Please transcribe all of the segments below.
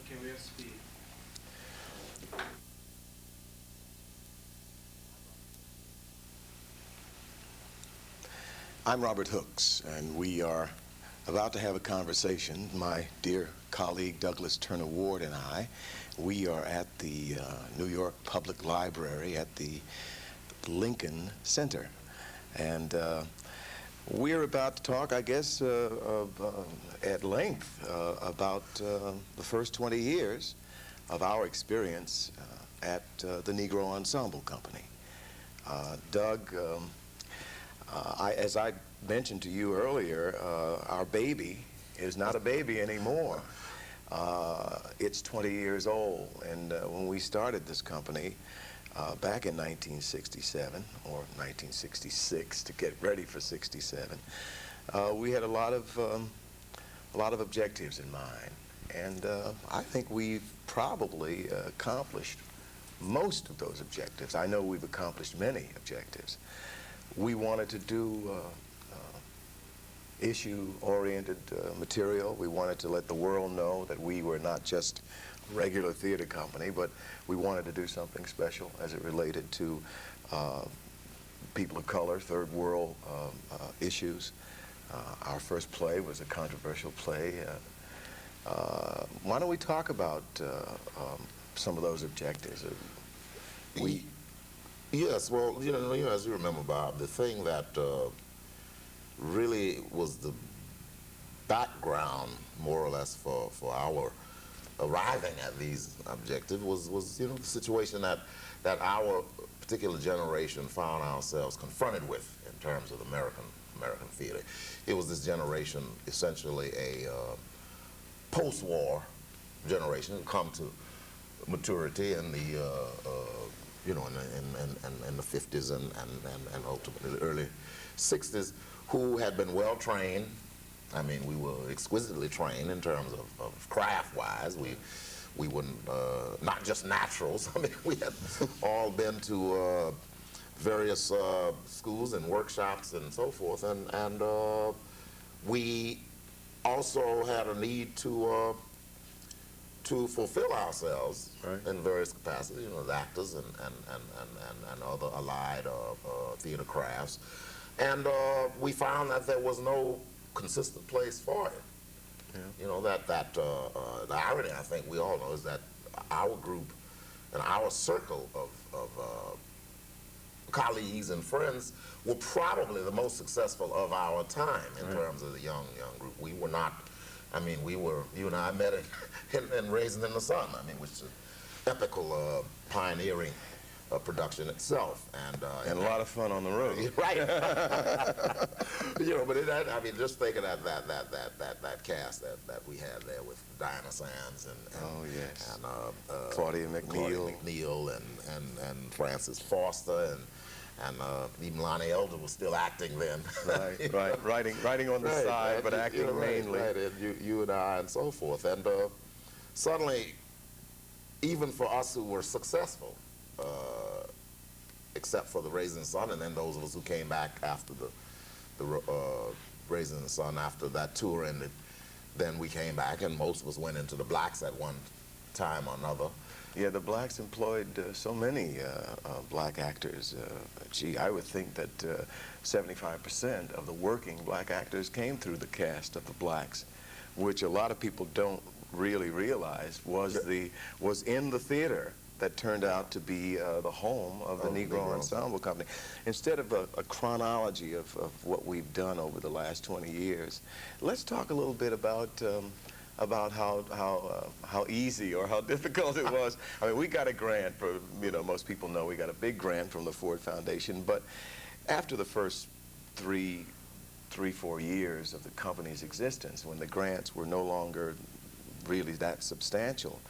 Okay, we have speed. I'm Robert Hooks, and we are about to have a conversation. My dear colleague Douglas Turner Ward and I, we are at the New York Public Library at the Lincoln Center. And we're about to talk, I guess, at length about the first 20 years of our experience at the Negro Ensemble Company. Doug, as I mentioned to you earlier, our baby is not a baby anymore. It's 20 years old, and when we started this company back in 1967 or 1966 to get ready for 67, we had a lot of objectives in mind, and I think we've probably accomplished most of those objectives. I know we've accomplished many objectives. We wanted to do issue-oriented material. We wanted to let the world know that we were not just a regular theater company, but we wanted to do something special as it related to people of color, third world issues. Our first play was a controversial play. Why don't we talk about some of those objectives? Yes, well, as you remember, Bob, the thing that really was the background, more or less, for our arriving at these objectives was the situation that our particular generation found ourselves confronted with in terms of American theater. It was this generation, essentially a post-war generation, who come to maturity in the in the 50s and ultimately the early 60s, who had been well trained. I mean, we were exquisitely trained in terms of craft-wise. We were not just naturals. I mean, we had all been to various schools and workshops and so forth, and we also had a need to fulfill ourselves in various capacities, as actors and other allied theater crafts. And we found that there was no consistent place for it. Yeah. The irony, I think we all know, is that our group and our circle of colleagues and friends were probably the most successful of our time in terms of the young group. We were not. I mean, you and I met in Raising in the Sun, which is an epical pioneering production itself. And a lot of fun on the road. Right. But just thinking of that cast that we had there with Diana Sands and Claudia McNeil and Francis Foster and even Lonnie Elder was still acting then. Right. Writing on the side, but acting mainly. Right, and you and I and so forth. And suddenly, even for us who were successful, except for the Raising the Sun, and then those of us who came back after the Raising the Sun, after that tour ended, then we came back, and most of us went into the Blacks at one time or another. Yeah, the Blacks employed so many black actors. Gee, I would think that 75% of the working black actors came through the cast of the Blacks, which a lot of people don't really realize was in the theater that turned out to be the home of the Negro Ensemble Company. Instead of a chronology of what we've done over the last 20 years, let's talk a little bit about how easy or how difficult it was. I mean, we got a grant for, most people know we got a big grant from the Ford Foundation, but after the first three, 4 years of the company's existence, when the grants were no longer really that substantial,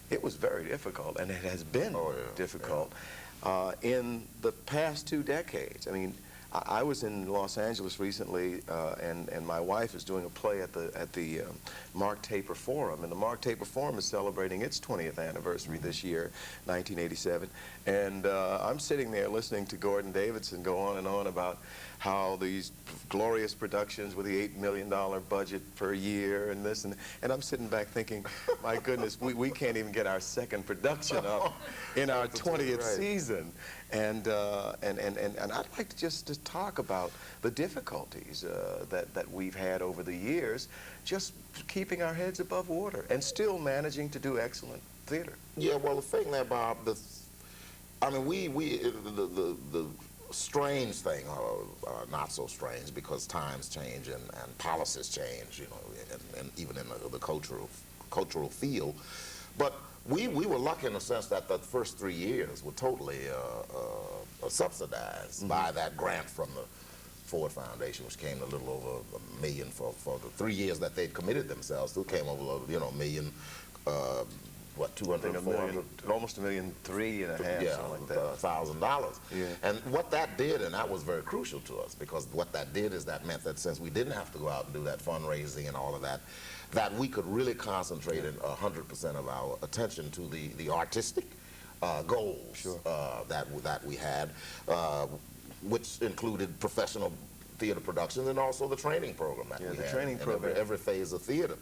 it was very difficult, and it has been difficult. In the past 2 decades, I was in Los Angeles recently, and my wife is doing a play at the Mark Taper Forum, and the Mark Taper Forum is celebrating its 20th anniversary this year, 1987. And I'm sitting there listening to Gordon Davidson go on and on about how these glorious productions with the $8 million budget per year and this, and I'm sitting back thinking, my goodness, we can't even get our second production up in our 20th season. And I'd like to talk about the difficulties that we've had over the years, just keeping our heads above water and still managing to do excellent theater. Yeah, well, the thing there, Bob, I mean, the strange thing, not so strange, because times change and policies change, you know, and even in the cultural field. But we were lucky in the sense that the first 3 years were totally subsidized by that grant from the Ford Foundation, which came a little over $1 million for the 3 years that they'd committed themselves to. Came over, you know, $1 million. What, 200, almost $1.3 million and a half, yeah, something like that. $1,000. Yeah. And what that did, and that was very crucial to us, because what that did is that meant that since we didn't have to go out and do that fundraising and all of that, that we could really concentrate 100% of our attention to the artistic goals that we had, which included professional theater productions and also the training program that we had. Training program. Every phase of theater.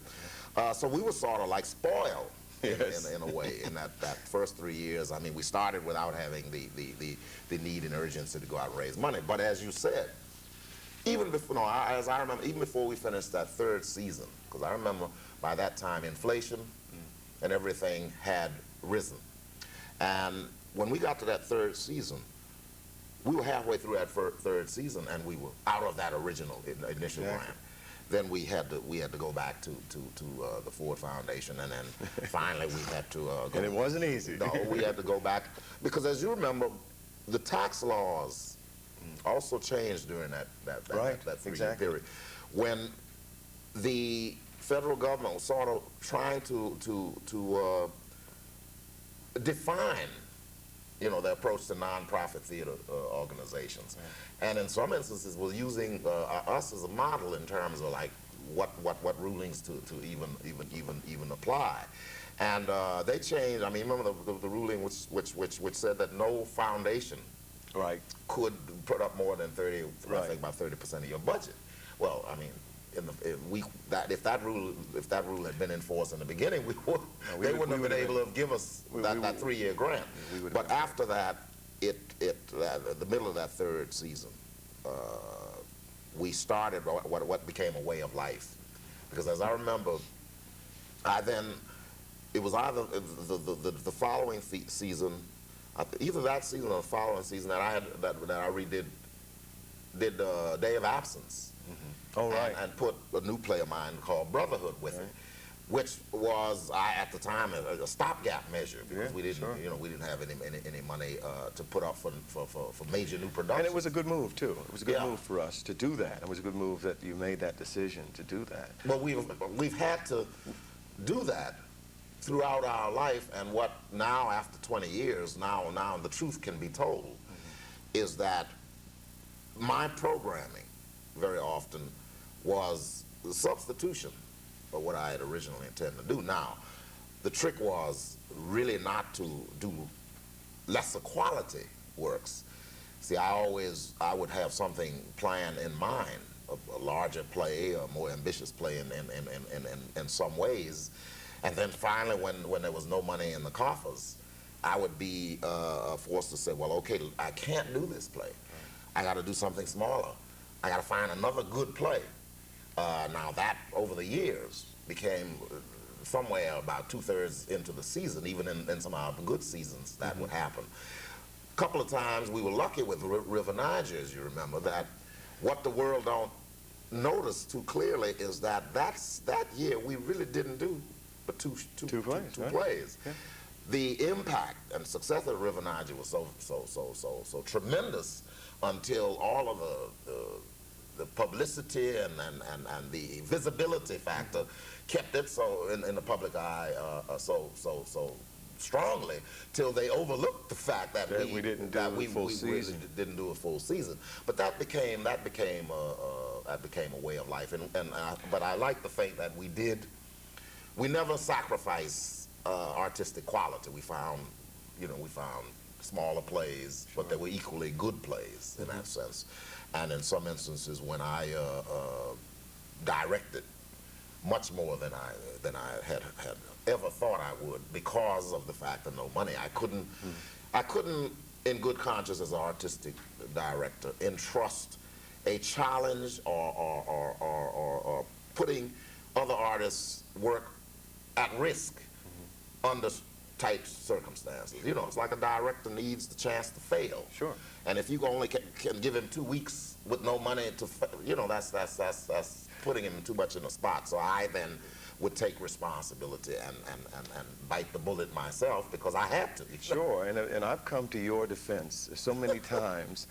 So we were sort of like spoiled. Yes. In a way, in that first 3 years. I mean, we started without having the need and urgency to go out and raise money. But as you said, even before, no, as I remember, even before we finished that third season, because I remember by that time inflation and everything had risen. And when we got to that third season, we were halfway through that third season, and we were out of that original initial grant. Then we had to go back to the Ford Foundation, and then finally we had to go. And it wasn't easy. No, we had to go back, because as you remember, the tax laws also changed during that 3-year period, when the federal government was sort of trying to define, you know, their approach to nonprofit theater organizations. And in some instances was using us as a model in terms of like what rulings to even apply. And they changed. I mean, remember the ruling which said that no foundation could put up more than 30, I think about 30% of your budget. Well, I mean, if that rule had been enforced in the beginning, they wouldn't have been able to give us that 3-year grant. But after that, the middle of that third season, we started what became a way of life. Because as I remember, it was either the following season, either that season or the following season that I redid Day of Absence. Oh, right. And put a new play of mine called Brotherhood with it, which was at the time a stopgap measure, because we didn't, you know, we didn't have any money to put up for major new productions. And it was a good move too. It was a good move for us to do that. It was a good move that you made that decision to do that. Well, we've had to do that throughout our life, and what now after 20 years, now the truth can be told, is that my programming very often was the substitution of what I had originally intended to do. Now, the trick was really not to do lesser quality works. See, I would have something planned in mind, a larger play, a more ambitious play in some ways, and then finally when there was no money in the coffers, I would be forced to say, well, okay, I can't do this play. I got to do something smaller. I got to find another good play. Now that, over the years, became somewhere about 2/3 into the season, even in some of the good seasons, that would happen. A couple of times we were lucky with River Niger, as you remember, that what the world don't notice too clearly is that that year we really didn't do but two plays. Yeah. The impact and success of River Niger was so tremendous until all of the publicity and the visibility factor kept it so in the public eye so strongly till they overlooked the fact that, we didn't do a full season. Really didn't do a full season. But that became a way of life. But I like the fact that we never sacrificed artistic quality. We found smaller plays, but they were equally good plays in that sense. And in some instances, when I directed much more than I had ever thought I would, because of the fact of no money, I couldn't, in good conscience as an artistic director, entrust a challenge or putting other artists' work at risk under tight circumstances. You know, it's like a director needs the chance to fail. Sure. And if you only can give him 2 weeks with no money to, that's putting him too much in a spot. So I then would take responsibility and bite the bullet myself because I had to. Sure, and I've come to your defense so many times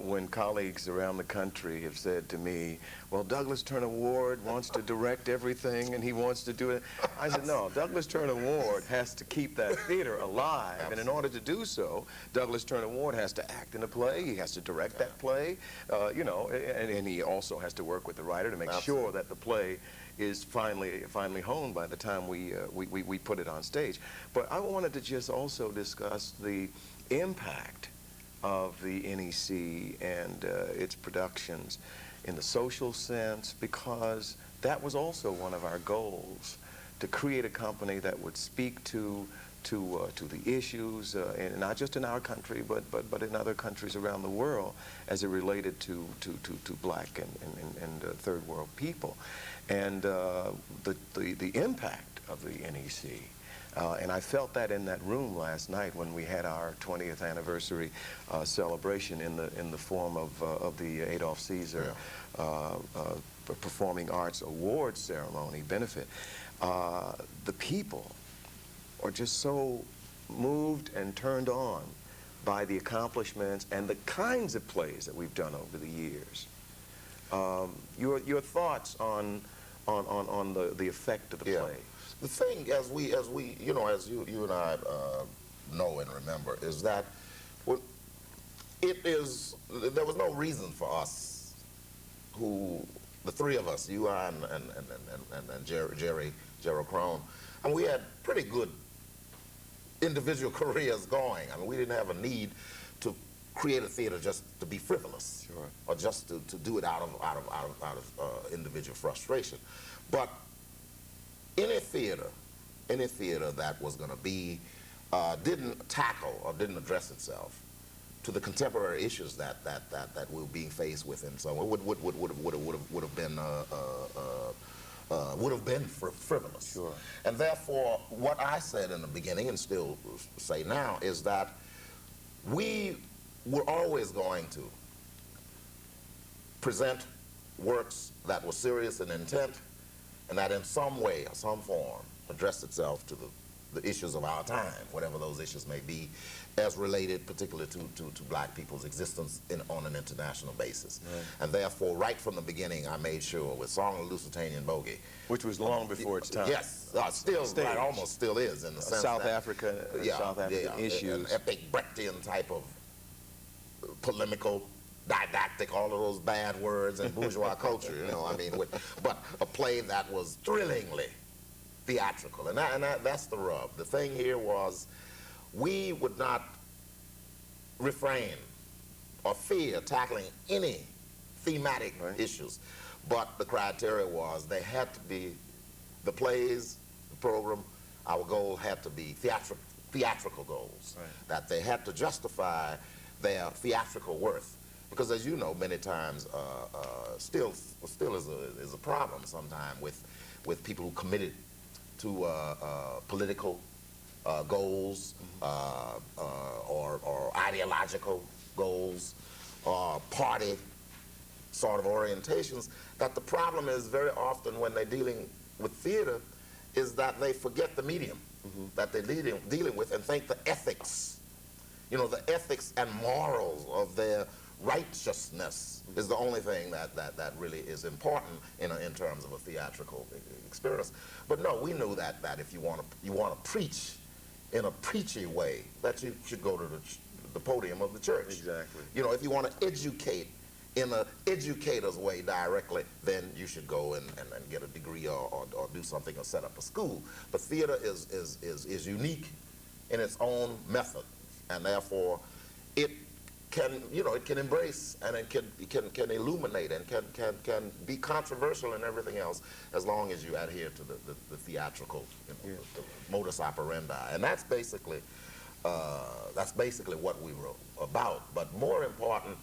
when colleagues around the country have said to me, well, Douglas Turner Ward wants to direct everything and he wants to do it. I said, no, Douglas Turner Ward has to keep that theater alive. Absolutely. And in order to do so, Douglas Turner Ward has to act in a play, he has to direct that play, you know, and he also has to work with the writer to make Absolutely. sure that the play is finally honed by the time we put it on stage. But I wanted to just also discuss the impact of the NEC and its productions in the social sense, because that was also one of our goals, to create a company that would speak to the issues, and not just in our country, but in other countries around the world, as it related to black and third world people, and the impact of the NEC. And I felt that in that room last night when we had our 20th anniversary celebration in the form of the Adolph Caesar Performing Arts Awards ceremony benefit. The people are just so moved and turned on by the accomplishments and the kinds of plays that we've done over the years. Your thoughts on the effect of the play? The thing, as you know, as you and I know and remember, is that there was no reason for us, the three of us, you, I, and Jerry Crone, and we had pretty good individual careers going. I mean, we didn't have a need to create a theater just to be frivolous, sure, or just to do it out of individual frustration. But any theater that was going to be didn't tackle or didn't address itself to the contemporary issues that we were being faced with, and so would have been frivolous. Sure. And therefore, what I said in the beginning, and still say now, is that we were always going to present works that were serious in intent, and that in some way or some form addressed itself to the issues of our time, whatever those issues may be, as related particularly to black people's existence on an international basis. Right. And therefore, right from the beginning, I made sure with Song of the Lusitanian Bogey, which was long before its time. Yes, still, right, almost still is in the sense South that, African issues. An epic Brechtian type of polemical, didactic, all of those bad words and bourgeois culture, you know, I mean, but a play that was thrillingly theatrical, and that's the rub. The thing here was, we would not refrain or fear tackling any thematic issues, but the criteria was they had to be, the plays, the program, our goal had to be theatrical goals, that they had to justify their theatrical worth. Because as you know, many times, still is a problem sometimes with people who committed to political goals, or ideological goals, or party sort of orientations, that the problem is very often when they're dealing with theater is that they forget the medium that they're dealing with and think the ethics, you know, the ethics and morals of their righteousness is the only thing that really is important in terms of a theatrical experience. But no, we knew that if you want to preach in a preachy way, that you should go to the podium of the church. Exactly. You know, if you want to educate in an educator's way directly, then you should go and get a degree or do something or set up a school. But theater is unique in its own method, and therefore it can, you know, it can embrace and it can illuminate and can be controversial and everything else, as long as you adhere to the theatrical, you know, the modus operandi. And that's basically what we were about. But more important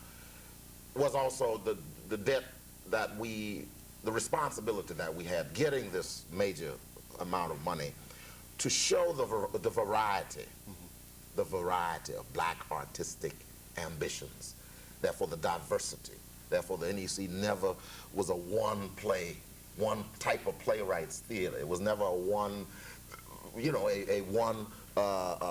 was also the debt that the responsibility that we had getting this major amount of money to show the variety, the variety of black artistic ambitions, therefore the diversity, therefore the NEC never was a one type of playwrights theater. It was never a one, you know, a one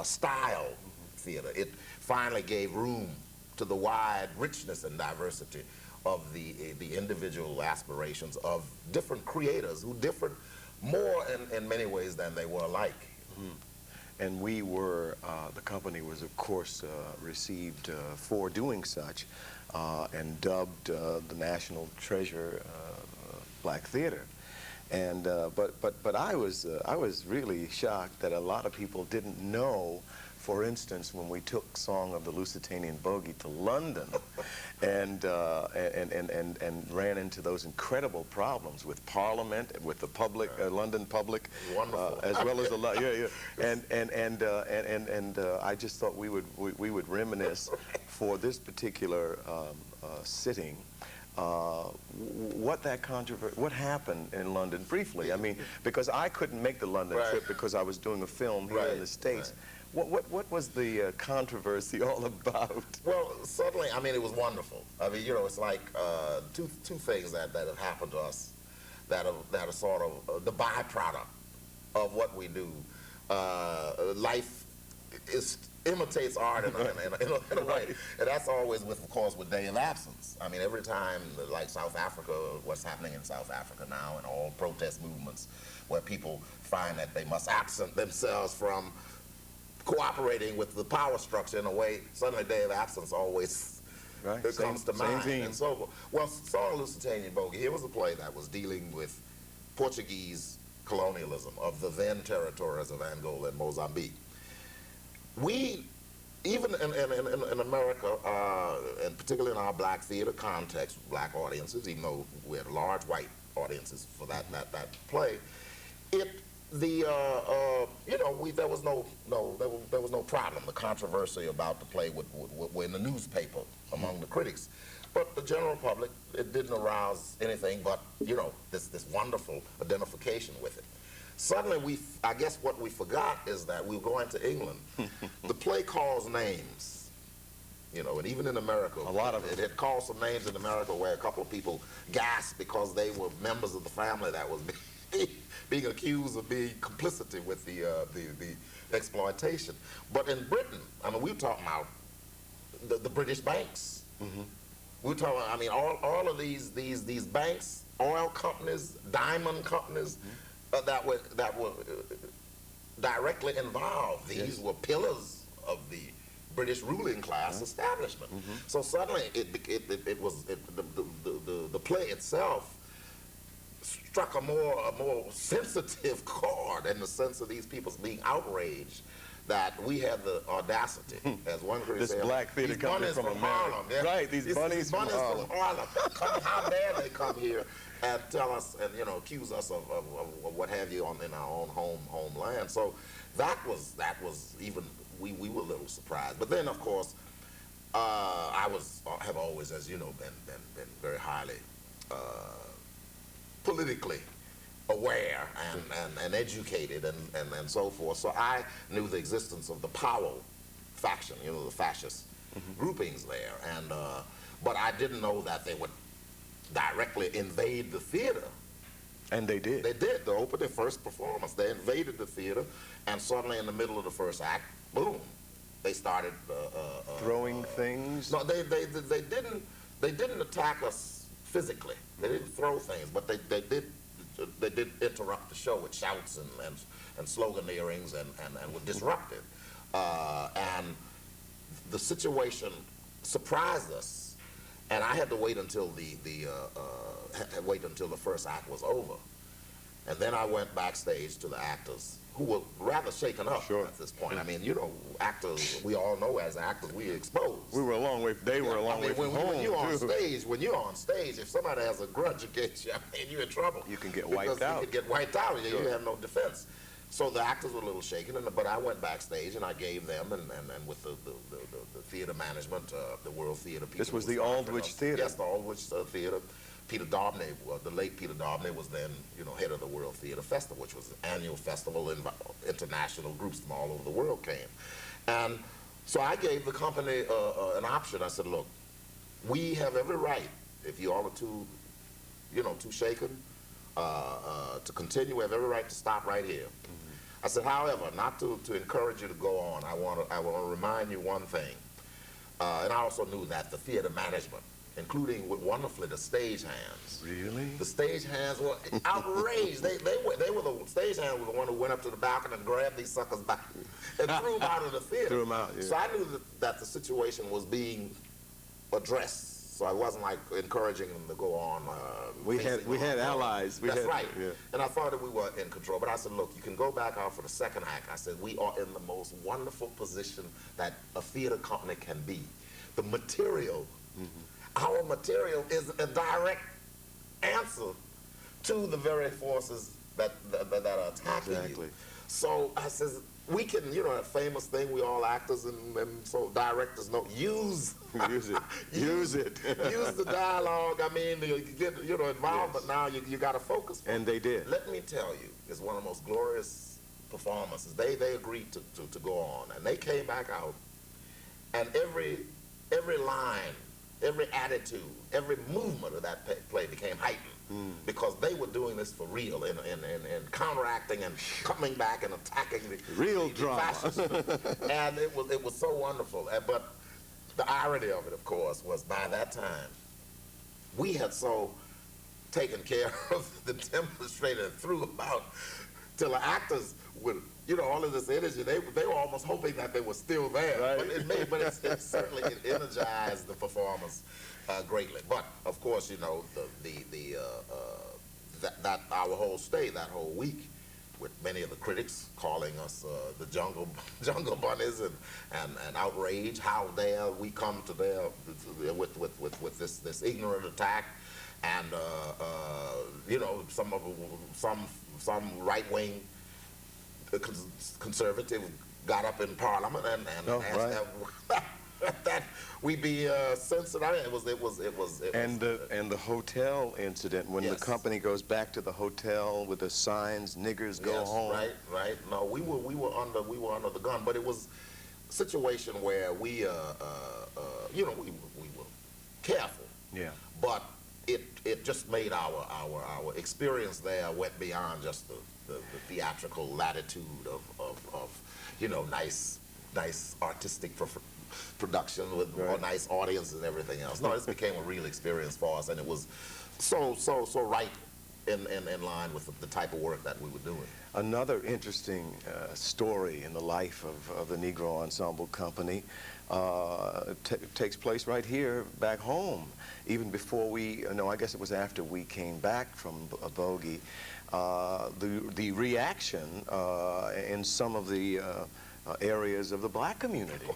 style theater. It finally gave room to the wide richness and diversity of the individual aspirations of different creators who differed more in many ways than they were alike. And we were, the company was, of course, received for doing such and dubbed the national treasure black theater. And but I was really shocked that a lot of people didn't know. For instance, when we took Song of the Lusitanian Bogey to London and ran into those incredible problems with Parliament, with the public, London public, as well as the and I just thought we would reminisce for this particular sitting. What happened in London briefly? I mean, because I couldn't make the London trip because I was doing a film here in the States. What was the controversy all about? Well, suddenly, I mean, it was wonderful. I mean, you know, it's like two things that have happened to us that are sort of the byproduct of what we do. Life imitates art in a way, and that's always of course, with day of absence. I mean, every time, like South Africa, what's happening in South Africa now, and all protest movements where people find that they must absent themselves from cooperating with the power structure in a way, suddenly day of absence always comes to mind. And so, well, Song of Lusitanian Bogey, here was a play that was dealing with Portuguese colonialism of the then territories of Angola and Mozambique. We, even in America, and particularly in our black theater context, black audiences, even though we had large white audiences for that play, you know, there was no problem. The controversy about the play were in the newspaper among the critics, but the general public, it didn't arouse anything but, you know, this wonderful identification with it. Suddenly, I guess what we forgot is that we were going to England. The play calls names, you know, and even in America, a lot of it had called some names in America where a couple of people gasped because they were members of the family that was being accused of being complicity with the exploitation. But in Britain, I mean, we were talking about the British banks. We were talking, I mean, all of these banks, oil companies, diamond companies that were directly involved. These were pillars of the British ruling class establishment. So suddenly, the play itself struck a more sensitive chord in the sense of these people being outraged that we had the audacity, as one critic said, black theater coming from Harlem. Right, these bunnies from Harlem. How dare they come here and tell us and, you know, accuse us of what have you in our own homeland. So that was even we were a little surprised. But then, of course, I have always, as you know, been very highly politically aware and educated and so forth. So I knew the existence of the Powell faction, you know, the fascist groupings there, and but I didn't know that they would directly invade the theater. And they did. They did. They opened their first performance. They invaded the theater, and suddenly in the middle of the first act, boom, they started throwing things. No, they didn't attack us physically. They didn't throw things, but they did they did interrupt the show with shouts and sloganeerings and were disruptive. And the situation surprised us, and I had to wait until the first act was over, and then I went backstage to the actors, who were rather shaken up at this point. I mean, you know, actors, we all know as actors, we exposed. We were a long way, they were a long way from home, when you're on stage, if somebody has a grudge against you, I mean, you're in trouble. You can get wiped out. You can get wiped out. You have no defense. So the actors were a little shaken, but I went backstage and I gave them, and with the theater management, the World Theater people. This was the Aldwych Theater. Yes, the Aldwych Theater. Peter Daubney, the late Peter Daubney, was then, you know, head of the World Theater Festival, which was an annual festival. International groups from all over the world came. And so I gave the company an option. I said, look, we have every right, if you all are too shaken to continue, we have every right to stop right here. I said, however, not to encourage you to go on, I want to remind you one thing. And I also knew that the theater management, including wonderfully the stagehands. Really? The stagehands were outraged. The stagehands were the one who went up to the balcony and grabbed these suckers back and threw them out of the theater. Threw them out, yeah. So I knew that the situation was being addressed. So I wasn't like encouraging them to go on. We had allies. That's right. Yeah. And I thought that we were in control. But I said, look, you can go back out for the second act. I said, we are in the most wonderful position that a theater company can be. The material. Our material is a direct answer to the very forces that are attacking you. So I says, we can, you know, that famous thing, we all actors and so directors know, use it. Use the dialogue. I mean, you get, you know, involved, but now you got to focus. And they did. Let me tell you, it's one of the most glorious performances. They agreed to go on, and they came back out, and every line, every attitude, every movement of that play became heightened because they were doing this for real and counteracting and coming back and attacking the real drama. Fascists. And it was so wonderful. But the irony of it, of course, was by that time we had so taken care of the demonstrator and threw about till the actors would, you know, all of this energy, they were almost hoping that they were still there. Right. But it certainly energized the performance greatly. But of course, you know, that our whole stay, that whole week, with many of the critics calling us the jungle bunnies and outrage. How dare we come to there with this ignorant attack, and you know, some right wing conservative got up in Parliament and asked that we be censored. I mean, it was. And the hotel incident, when the company goes back to the hotel with the signs, "Niggers go home." Right. No, we were under the gun, but it was a situation where we you know, we were careful. Yeah. But it just made our experience there went beyond just the theatrical latitude of you know, nice artistic production with a nice audience and everything else. No, this became a real experience for us, and it was so right in line with the type of work that we were doing. Another interesting story in the life of the Negro Ensemble Company takes place right here back home. Even before we, no, I guess it was after we came back from Bogey, the reaction in some of the areas of the black community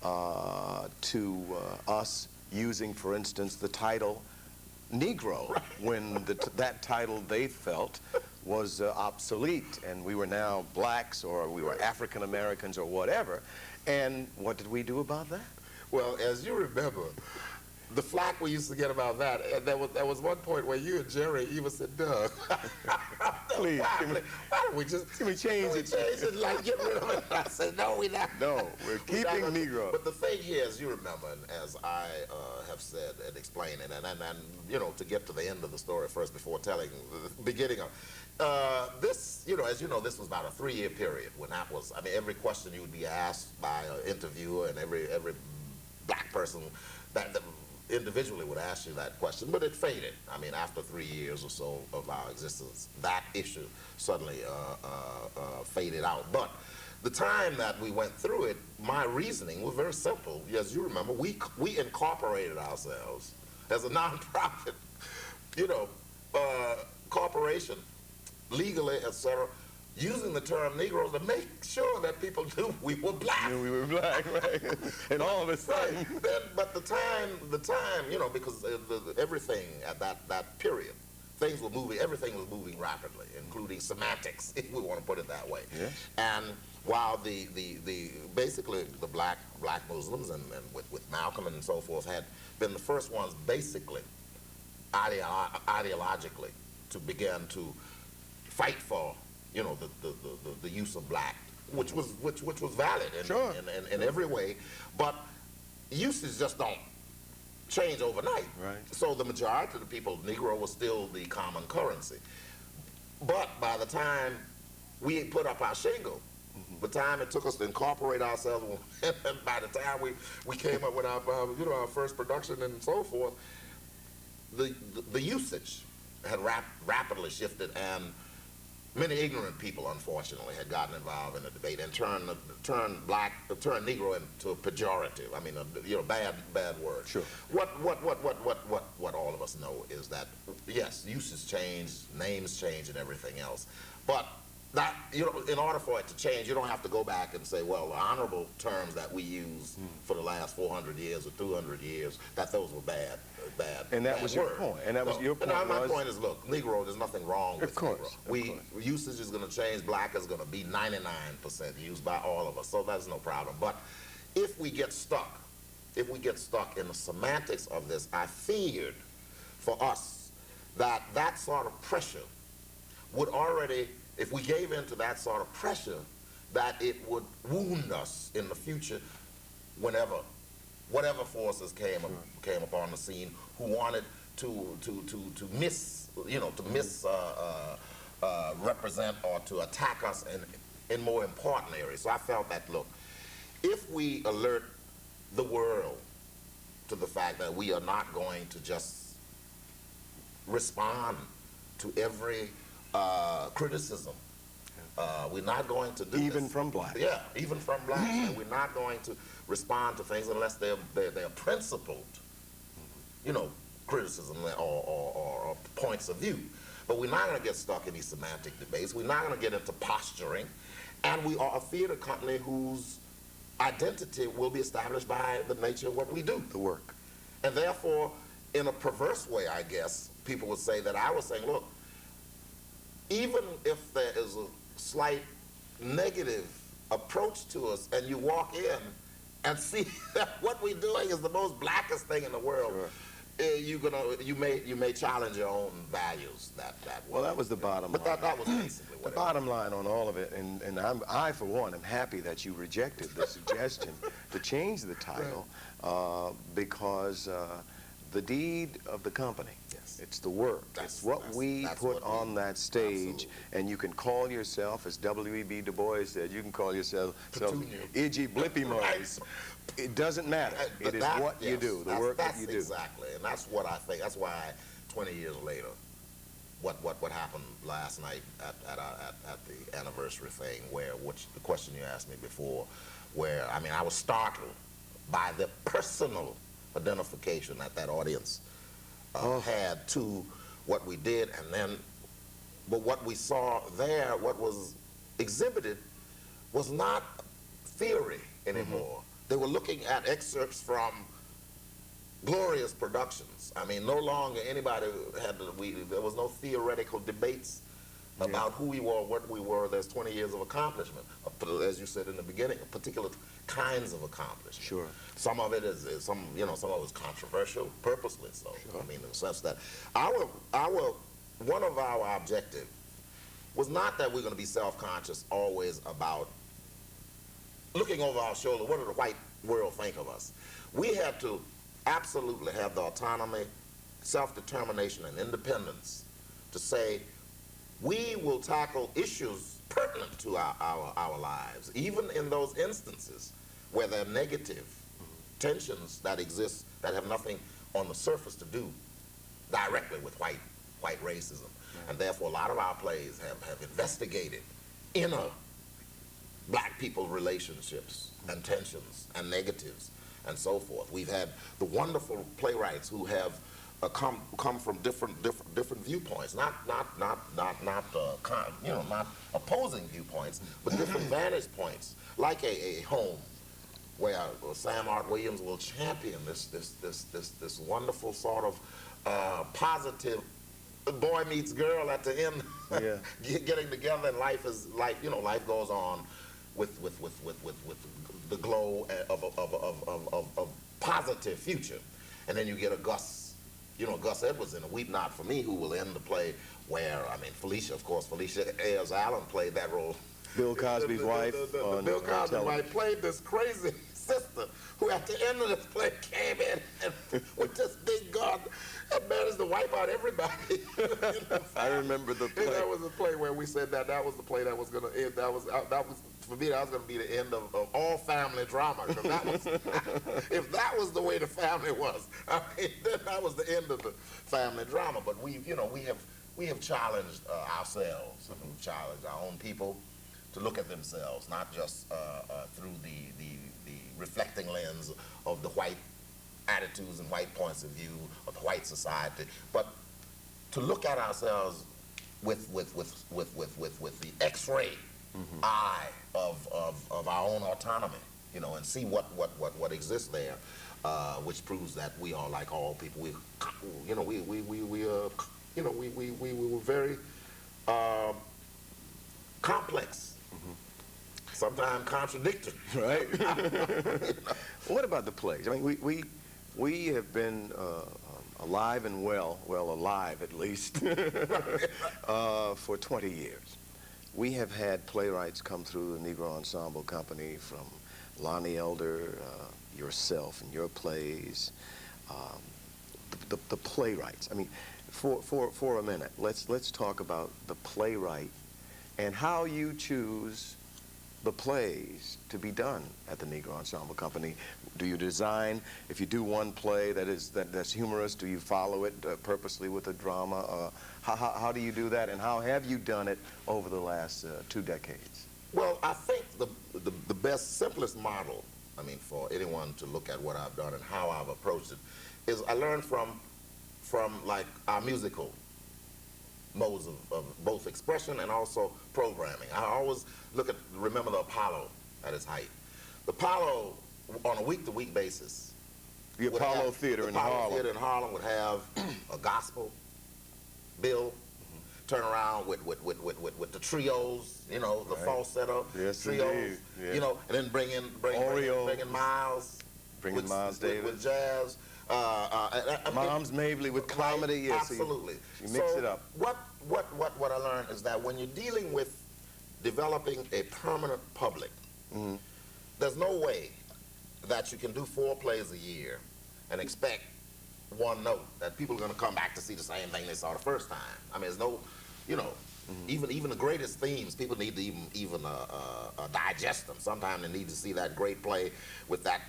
to us using, for instance, the title Negro, when that title they felt was obsolete, and we were now blacks, or we were African Americans, or whatever. And what did we do about that? Well, as you remember, the flack we used to get about that, and there was one point where you and Jerry even said, Doug, please, why don't we just change it? Like, get rid of it. I said, no, we're not. No, we're keeping Negro. But the thing here, as you remember, and as I have said and explained it, and you know, to get to the end of the story first before telling the beginning of this, you know, as you know, this was about a 3-year period when that was, I mean, every question you would be asked by an interviewer and every black person that individually would ask you that question, but it faded. I mean, after 3 years or so of our existence, that issue suddenly faded out. But the time that we went through it, my reasoning was very simple. As you remember, we incorporated ourselves as a nonprofit, you know, corporation, legally, etc., using the term Negroes to make sure that people knew we were black. We were black, right? And all of a sudden. Right. But the time, you know, because everything at that period, things were moving, everything was moving rapidly, including semantics, if we want to put it that way. Yes. And while basically the black Muslims and with Malcolm and so forth had been the first ones basically ideologically to begin to fight for, you know, the use of black, which was valid in every way, but uses just don't change overnight. Right. So the majority of the people, Negro was still the common currency. But by the time we put up our shingle, the time it took us to incorporate ourselves, and by the time we came up with our you know, our first production and so forth, the usage had rapidly shifted, and many ignorant people, unfortunately, had gotten involved in the debate and turned Negro into a pejorative. I mean, you know, bad word. Sure. What all of us know is that yes, uses change, names change, and everything else, but that, you know, in order for it to change, you don't have to go back and say, well, the honorable terms that we use for the last 400 years or 200 years, that those were bad. And that was your point. And that was your point. My point is, look, Negro, there's nothing wrong with Negro. Of course. Usage is going to change. Black is going to be 99% used by all of us, so that's no problem. But if we get stuck in the semantics of this, I feared for us that sort of pressure would already, if we gave in to that sort of pressure, that it would wound us in the future whatever forces came upon the scene who wanted to represent or to attack us in more important areas. So I felt that, look, if we alert the world to the fact that we are not going to just respond to every criticism, we're not going to do even this. from blacks. Yeah, even from blacks. And we're not going to respond to things unless they're principled, you know, criticism or points of view. But we're not going to get stuck in these semantic debates. We're not going to get into posturing. And we are a theater company whose identity will be established by the nature of what we do. The work. And therefore, in a perverse way, I guess, people would say that I was saying, look, even if there is a slight negative approach to us and you walk in and see that what we're doing is the most blackest thing in the world, sure, you may challenge your own values that way. Well, that was the bottom line. But that was basically what the bottom line on all of it, and I for one am happy that you rejected the suggestion to change the title, because the deed of the company, it's the work, it's what we put on that stage. Absolutely. And you can call yourself, as W.E.B. Du Bois said, you can call yourself Iggy Blippy Mose. It doesn't matter. It is what you do, the work that you do. Exactly, and that's what I think. That's why 20 years later, what happened last night at the anniversary thing, which the question you asked me before, where, I mean, I was startled by the personal identification that audience had to what we did, and then, but what we saw there, what was exhibited, was not theory anymore. They were looking at excerpts from glorious productions. I mean, no longer anybody there was no theoretical debates about who we were, what we were. There's 20 years of accomplishment, as you said in the beginning, particular kinds of accomplishment. Sure. Some of it is some of it is controversial, purposely so. Sure. I mean, in the sense that one of our objectives was not that we're going to be self-conscious always about looking over our shoulder, what do the white world think of us? We had to absolutely have the autonomy, self-determination, and independence to say, we will tackle issues pertinent to our lives, even in those instances where there are negative tensions that exist that have nothing on the surface to do directly with white racism. And therefore, a lot of our plays have investigated inner black people relationships and tensions and negatives and so forth. We've had the wonderful playwrights who have come from different viewpoints, not opposing viewpoints, but different vantage points, like a home where Sam Art Williams will champion this wonderful sort of positive boy meets girl at the end, Yeah. getting together, and life goes on with the glow of positive future. And then you get a Gus Edwards in a Weep Not For Me, who will end the play where, I mean, Felicia Ayers Allen played that role. Bill Cosby's wife. Bill Cosby's wife played this crazy sister who at the end of the play came in and with this big gun and managed to wipe out everybody. I remember the play. That was a play where we said that was the play that was going to end. That was for me. That was going to be the end of all family drama. 'Cause that was, if that was the way the family was, I mean, then that was the end of the family drama. But we have challenged ourselves, and we've challenged our own people to look at themselves, not just through the reflecting lens of the white attitudes and white points of view of the white society, but to look at ourselves with the X-ray eye of our own autonomy, and see what exists there, which proves that we are like all people. We were very complex. Sometimes contradictory. Right. What about the plays? I mean, we have been alive and alive at least, for 20 years. We have had playwrights come through the Negro Ensemble Company, from Lonnie Elder, yourself and your plays, the playwrights. I mean, for a minute, let's talk about the playwright and how you choose the plays to be done at the Negro Ensemble Company. Do you design, if you do one play that's humorous, do you follow it purposely with a drama? How do you do that, and how have you done it over the last 2 decades? Well, I think the best, simplest model, I mean, for anyone to look at what I've done and how I've approached it, is I learned from like our musical modes of both expression and also programming. I always remember the Apollo at its height. The Apollo, on a week-to-week basis, The Apollo Theater in Harlem. The Apollo Theater in Harlem would have a gospel bill, turn around with the trios, the Right. falsetto Yes, trios, indeed. Yeah. and then bring in Miles, Bringing Miles Davis. with jazz. Moms Mavely with comedy. Right, Yes, absolutely. You mix it up. What I learned is that when you're dealing with developing a permanent public, there's no way that you can do 4 plays a year and expect one note that people are going to come back to see the same thing they saw the first time. I mean, there's no, even the greatest themes, people need to even digest them. Sometimes they need to see that great play with that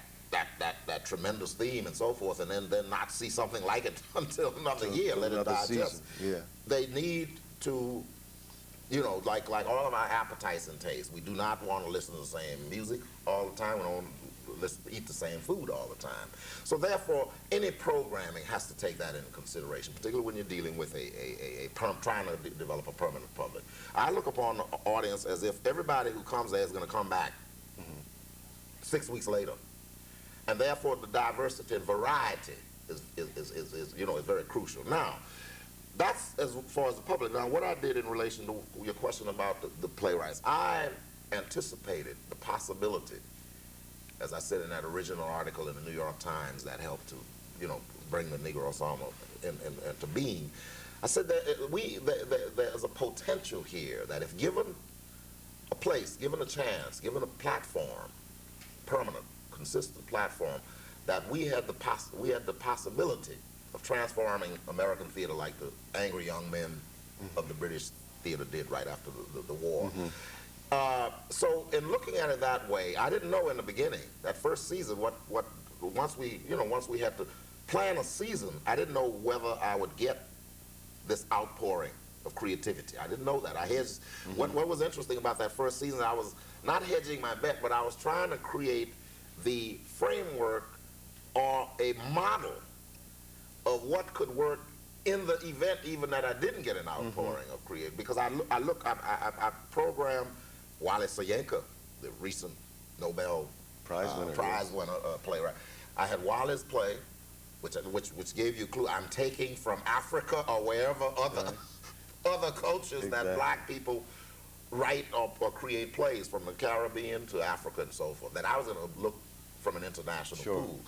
tremendous theme and so forth, and then not see something like it until another year, let it digest. Season. Yeah. They need to, like all of our appetites and tastes, we do not want to listen to the same music all the time. We don't eat the same food all the time. So therefore, any programming has to take that into consideration, particularly when you're dealing with trying to develop a permanent public. I look upon the audience as if everybody who comes there is going to come back 6 weeks later. And therefore, the diversity and variety is very crucial. Now, that's as far as the public. Now, what I did in relation to your question about the playwrights, I anticipated the possibility, as I said in that original article in the New York Times that helped to, bring the Negro Ensemble into being. I said that there's a potential here that if given a place, given a chance, given a platform, permanent, consistent platform, that we had the possibility of transforming American theater like the angry young men of the British theater did right after the war. So in looking at it that way, I didn't know in the beginning, that first season, once we had the plan a season, I didn't know whether I would get this outpouring of creativity. I didn't know that. I hedged. What was interesting about that first season, I was not hedging my bet, but I was trying to create the framework or a model of what could work in the event even that I didn't get an outpouring of creativity. Because I programmed Wally Soyinka, the recent Nobel Prize winner playwright. I had Wally's play, which gave you a clue. I'm taking from Africa or wherever other cultures that black people write or create plays, from the Caribbean to Africa and so forth, that I was going to look from an international pool.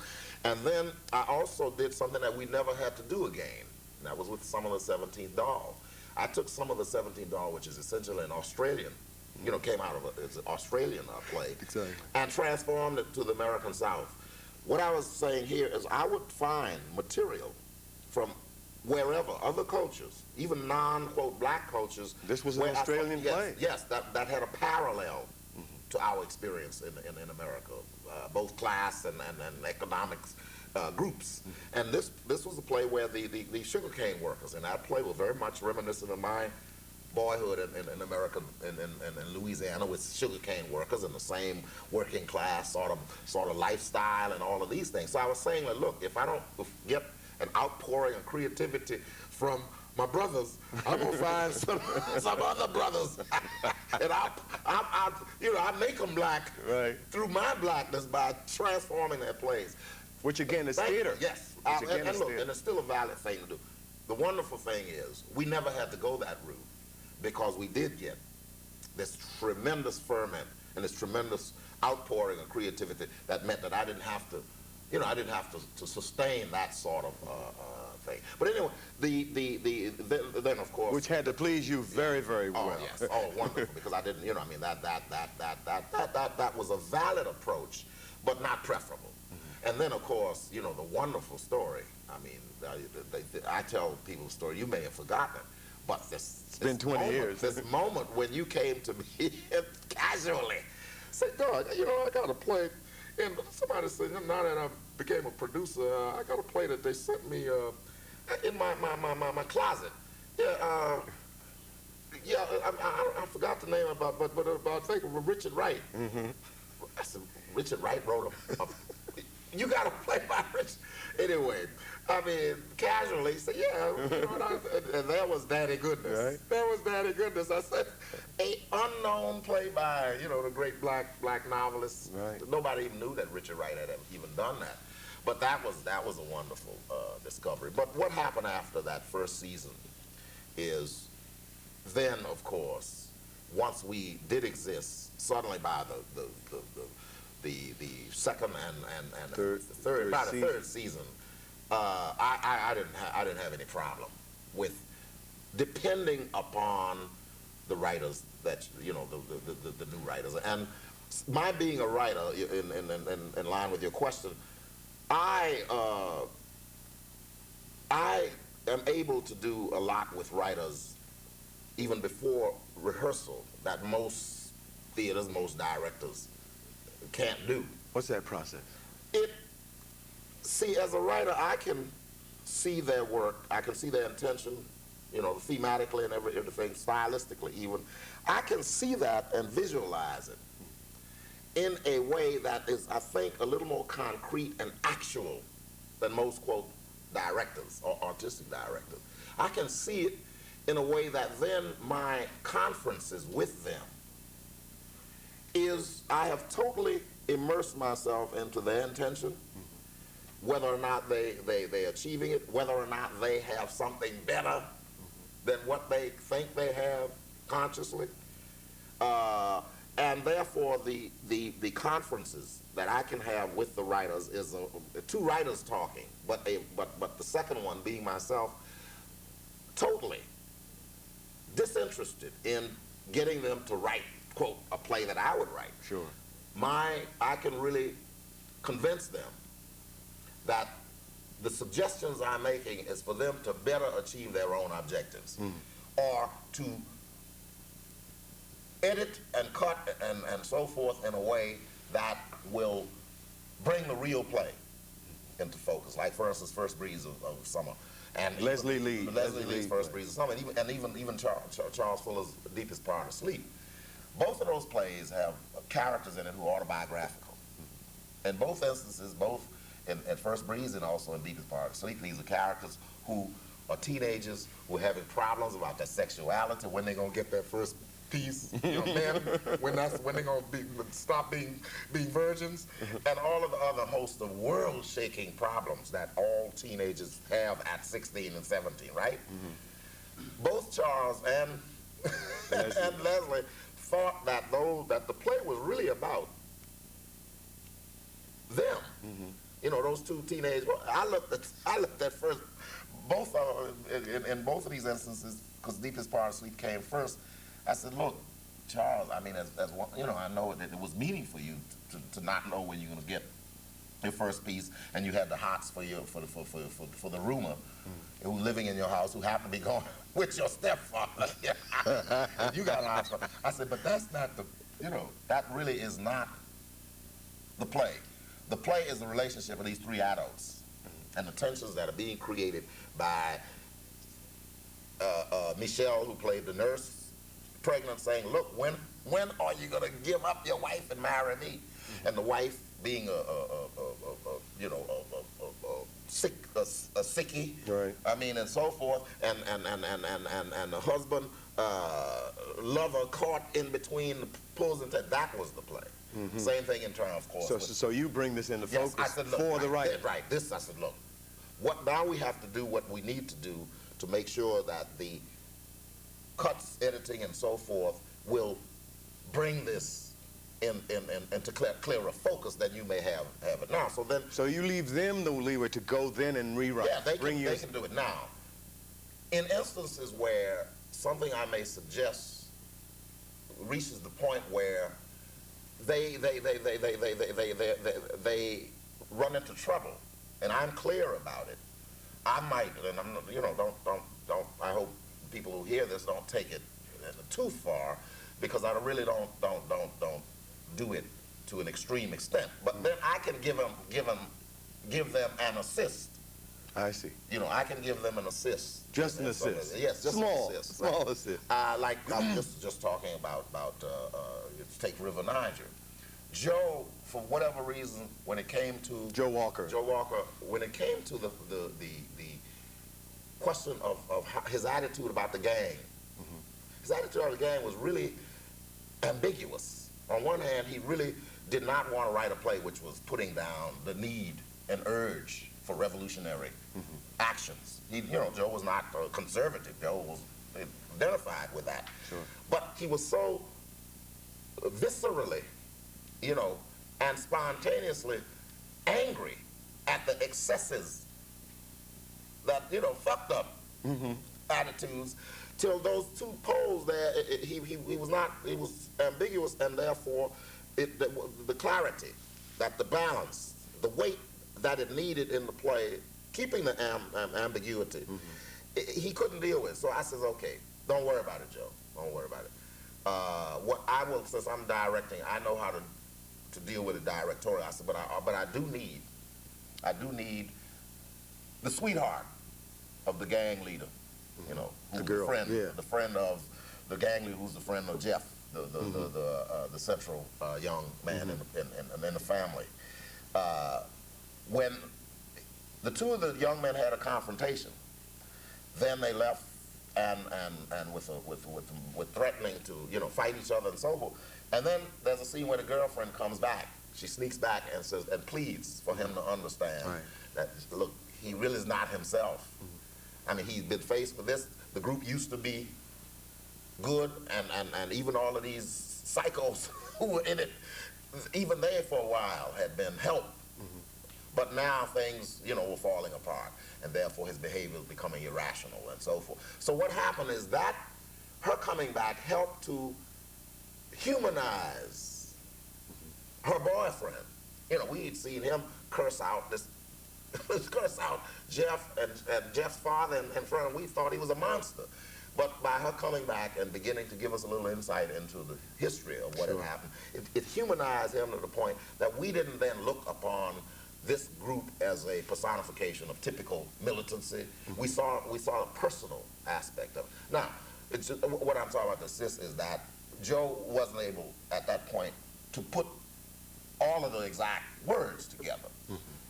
And then I also did something that we never had to do again. And that was with Some of the 17th Doll. I took Some of the 17th Doll, which is essentially an Australian, came out of it's an Australian play, and transformed it to the American South. What I was saying here is I would find material from wherever, other cultures, even non-quote black cultures. This was an Australian play? Yes, that had a parallel to our experience in America, both class and economics groups. And this was a play where the sugarcane workers in that play were very much reminiscent of my boyhood in America, in Louisiana, with sugarcane workers and the same working class sort of lifestyle and all of these things. So I was saying that, look, if I don't get an outpouring of creativity from my brothers, I'm gonna find some other brothers, and I make them black through my blackness by transforming their plays. Which again is theater. Yes, and look, and it's still a valid thing to do. The wonderful thing is we never had to go that route, because we did get this tremendous ferment and this tremendous outpouring of creativity that meant that I didn't have to, to sustain that sort of thing. But anyway, then of course, which had to please you very, very well. Oh yes, oh wonderful, because I didn't, that was a valid approach, but not preferable. And then of course, the wonderful story. I mean, I tell people the story. You may have forgotten it, but it's been 20 years. This moment when you came to me casually, said, "Doug, I got a play," and somebody said, "Now that I became a producer, I got a play that they sent me in my closet." Yeah, I forgot the name but I think of Richard Wright. I said, Richard Wright wrote a you got to play by Richard. Anyway, I mean, casually, say, yeah, and there was Daddy Goodness. Right. There was Daddy Goodness. I said, an unknown play by, the great black novelist. Right. Nobody even knew that Richard Wright had even done that. But that was a wonderful discovery. But what happened after that first season is then, of course, once we did exist, suddenly by the second and third season, I didn't have any problem with depending upon the writers that the new writers. And my being a writer, in line with your question, I am able to do a lot with writers even before rehearsal that most theaters, most directors can't do. What's that process? See, as a writer, I can see their work. I can see their intention, thematically and everything, stylistically even. I can see that and visualize it in a way that is, I think, a little more concrete and actual than most, quote, directors or artistic directors. I can see it in a way that then my conferences with them is I have totally immersed myself into their intention, whether or not they're achieving it, whether or not they have something better than what they think they have consciously. And therefore, the conferences that I can have with the writers is two writers talking, but the second one being myself, totally disinterested in getting them to write, quote, a play that I would write. Sure. I can really convince them that the suggestions I'm making is for them to better achieve their own objectives, or to edit and cut and so forth in a way that will bring the real play into focus. Like, for instance, First Breeze of Summer. And Leslie Lee. Leslie Lee's First Breeze of Summer, and even Charles Fuller's Deepest Part of Sleep. Both of those plays have characters in it who are autobiographical. In both instances, both in First Breeze and also in Deepest Part of Sleep, these are characters who are teenagers who are having problems about their sexuality, when they're going to get their first piece, men, when they're going to stop being virgins, and all of the other host of world-shaking problems that all teenagers have at 16 and 17, right? Both Charles and Leslie thought that the play was really about them. You know, those two teenagers. I looked at first, both in both of these instances, because Deepest Part of Sleep came first. I said, look, Charles, I mean, as one, you know, I know that it was meaning for you to not know when you're going to get your first piece, and you had the hots for the roomer who was living in your house, who happened to be going with your stepfather. And you got an hots for. I said, but that's not the, you know, that really is not the play. The play is the relationship of these three adults and the tensions that are being created by Michelle, who played the nurse, pregnant, saying, look, when are you going to give up your wife and marry me? And the wife being a sickie, right? I mean, and so forth, and the husband, lover caught in between the pulls and that was the play. Same thing in terms, of course. So you bring this into focus, I said, look, for the writer. Right. This, I said, look, what now we have to do what we need to do to make sure that the cuts, editing, and so forth will bring this into clearer focus than you may have it now. So you leave them the leeway to go then and rewrite. Yeah, they can do it now. In instances where something I may suggest reaches the point where they run into trouble, and I'm clear about it, I might, and I'm, you know, don't. I hope people who hear this don't take it too far, because I really don't do it to an extreme extent. But then I can give them an assist. I see. You know, I can give them an assist. Just an assist. Yes, just small, an assist. Small assist. Like I was just talking about let's take River Niger. Joe, for whatever reason, when it came to Joe Walker, when it came to the question of his attitude about the gang, his attitude about the gang was really ambiguous. On one hand, he really did not want to write a play which was putting down the need and urge for revolutionary actions. Joe was not conservative. Joe was identified with that. Sure. But he was so viscerally, and spontaneously angry at the excesses that, fucked up attitudes, till those two poles there, he was ambiguous, and therefore the clarity, that the balance, the weight that it needed in the play, keeping the ambiguity, he couldn't deal with. So I says, okay, don't worry about it, Joe. Don't worry about it. What I will, since I'm directing, I know how to deal with it directorially. I said, but I do need the sweetheart of the gang leader, who's the girl, the friend of the gang leader, who's the friend of Jeff, the central young man in the family. When the two of the young men had a confrontation, then they left and with threatening to fight each other and so forth. And then there's a scene where the girlfriend comes back. She sneaks back and says and pleads for him to understand that, look, he really is not himself. I mean, he's been faced with this. The group used to be good, and even all of these psychos who were in it, even they for a while had been helped. But now things, were falling apart, and therefore his behavior was becoming irrational and so forth. So what happened is that her coming back helped to humanize her boyfriend. We had seen him curse out curse out Jeff and Jeff's father and friend. We thought he was a monster. But by her coming back and beginning to give us a little insight into the history of what had happened, it humanized him to the point that we didn't then look upon this group as a personification of typical militancy. We saw a personal aspect of it. Now, it's just, what I'm talking about is that Joe wasn't able at that point to put all of the exact words together.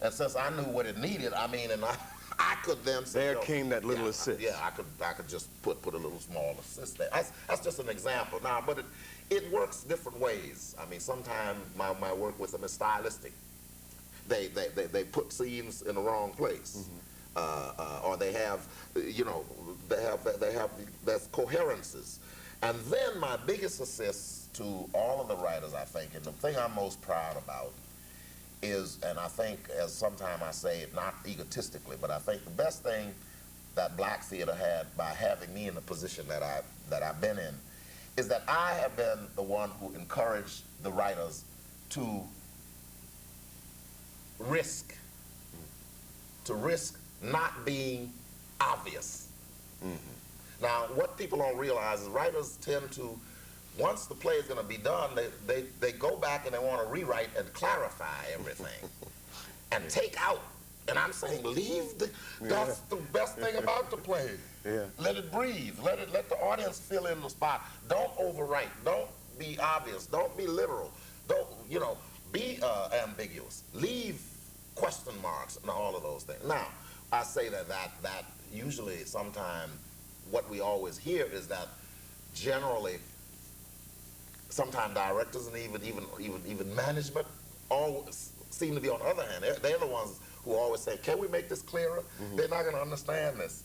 And since I knew what it needed, I mean, and I could then say, there came that little assist. Yeah, I could just put a little small assist there. That's just an example. Now, but it works different ways. I mean, sometimes my work with them is stylistic. They put scenes in the wrong place, or they have, you know, there's coherences. And then my biggest assist to all of the writers, I think, and the thing I'm most proud about is, and I think, as sometimes I say it, not egotistically, but I think the best thing that black theater had by having me in the position that I've been in is that I have been the one who encouraged the writers to risk not being obvious. Now, what people don't realize is writers tend to, once the play is going to be done, they go back and they want to rewrite and clarify everything and take out. And I'm saying, that's the best thing about the play. Let it breathe. Let the audience fill in the spot. Don't overwrite. Don't be obvious. Don't be literal. Don't, you know, be ambiguous. Leave question marks and all of those things. Now, I say that usually sometimes what we always hear is that generally sometimes directors and even management always seem to be on the other hand. They're the ones who always say, can we make this clearer? They're not going to understand this.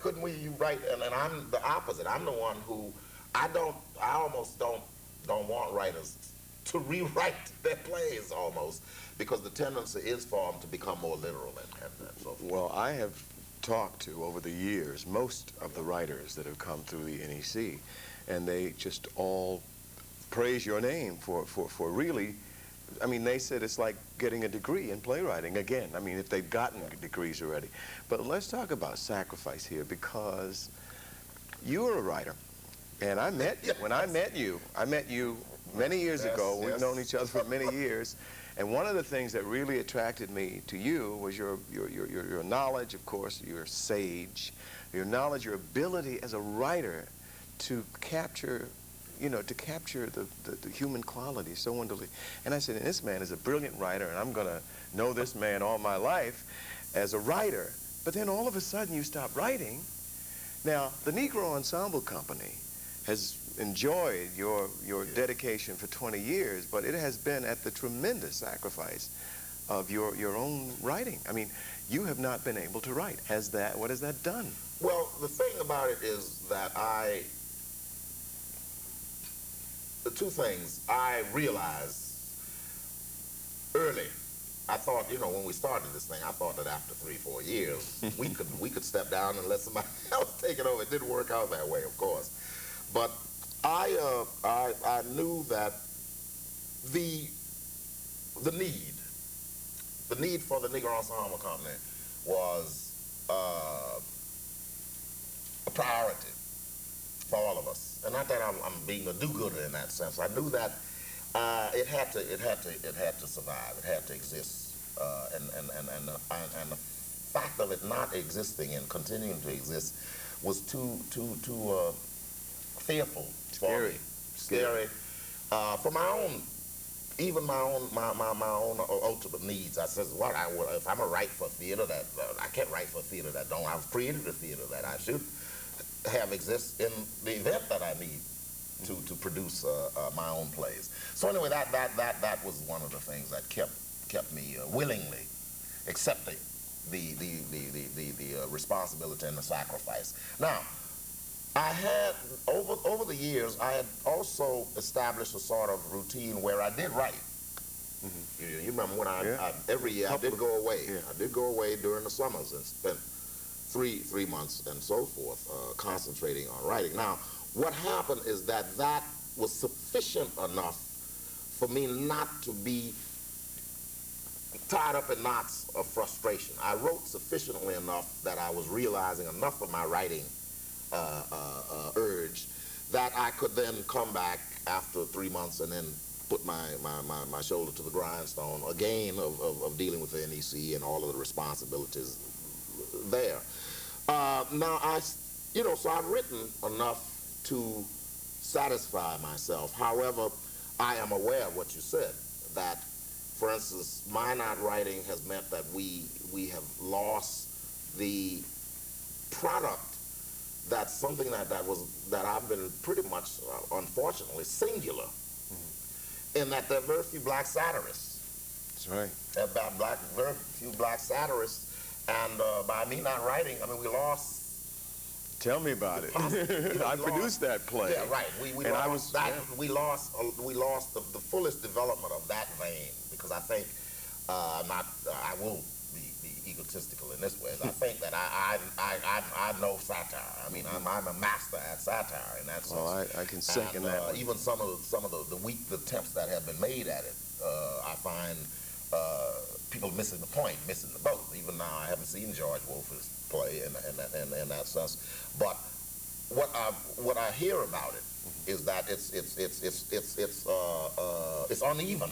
Couldn't we write? And I'm the opposite. I'm the one who I almost don't want writers to rewrite their plays almost, because the tendency is for them to become more literal and so forth. Well, I have talked to, over the years, most of the writers that have come through the NEC, and they just all praise your name for really, I mean, they said it's like getting a degree in playwriting again. I mean, if they've gotten degrees already. But let's talk about sacrifice here, because you were a writer, and I met you. When I met you many years ago. We've known each other for many years. And one of the things that really attracted me to you was your knowledge, of course, your sage, your knowledge, your ability as a writer to capture, you know, the human quality so wonderfully. And I said, this man is a brilliant writer, and I'm going to know this man all my life as a writer. But then all of a sudden you stop writing. Now, the Negro Ensemble Company has enjoyed your dedication for 20 years, but it has been at the tremendous sacrifice of your own writing. I mean, you have not been able to write. What has that done? Well, the thing about it is that the two things I realized early. I thought, you know, when we started this thing, I thought that after 3-4 years, we could step down and let somebody else take it over. It didn't work out that way, of course. But I knew that the need for the Negro Ensemble Company was a priority for all of us. And not that I'm being a do-gooder in that sense. I knew that it had to survive. It had to exist. And the fact of it not existing and continuing to exist was too fearful for me. Scary. For my own ultimate needs. I says, what? If I'm gonna write for theater that I can't write for theater that don't. I've created a theater that I should have exist in the event that I need to produce my own plays. So anyway, that was one of the things that kept me willingly accepting the responsibility and the sacrifice. Now, I had over the years, I had also established a sort of routine where I did write. You remember when every year I did go away. I did go away during the summers and spent three months and so forth concentrating on writing. Now, what happened is that was sufficient enough for me not to be tied up in knots of frustration. I wrote sufficiently enough that I was realizing enough of my writing urge that I could then come back after 3 months and then put my shoulder to the grindstone again of dealing with the NEC and all of the responsibilities there. Now so I've written enough to satisfy myself. However, I am aware of what you said, that, for instance, my not writing has meant that we have lost the product. That's something that I've been pretty much, unfortunately, singular, in that there are very few black satirists. That's right. Very few black satirists, and by me not writing, I mean, we lost. Tell me about it. I produced that play. Yeah, right. We lost the fullest development of that vein, because I think I will be egotistical in this way. I think that I know satire. I mean, I'm a master at satire in that sense. Well, I can second that one. Even some of the weak attempts that have been made at it, I find people missing the point, missing the boat. Even now, I haven't seen George Wolfe's play in that sense, but what I hear about it is that it's uneven,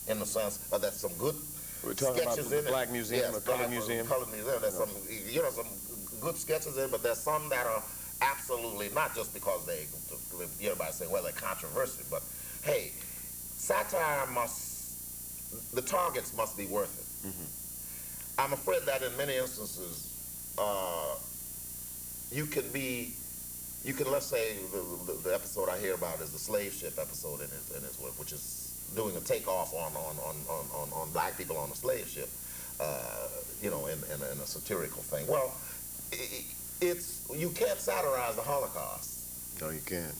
in the sense that some good We're talking about sketches the in Black it. Museum, Yes, the Colored Museum. Colored Museum. There's some good sketches in it, but there's some that are absolutely not just because everybody say, well, they're controversial, but hey, satire the targets must be worth it. I'm afraid that in many instances, you can, let's say, the episode I hear about is the slave ship episode in his work, which is doing a takeoff on black people on the slave ship, in a satirical thing. Well, you can't satirize the Holocaust. No, you can't.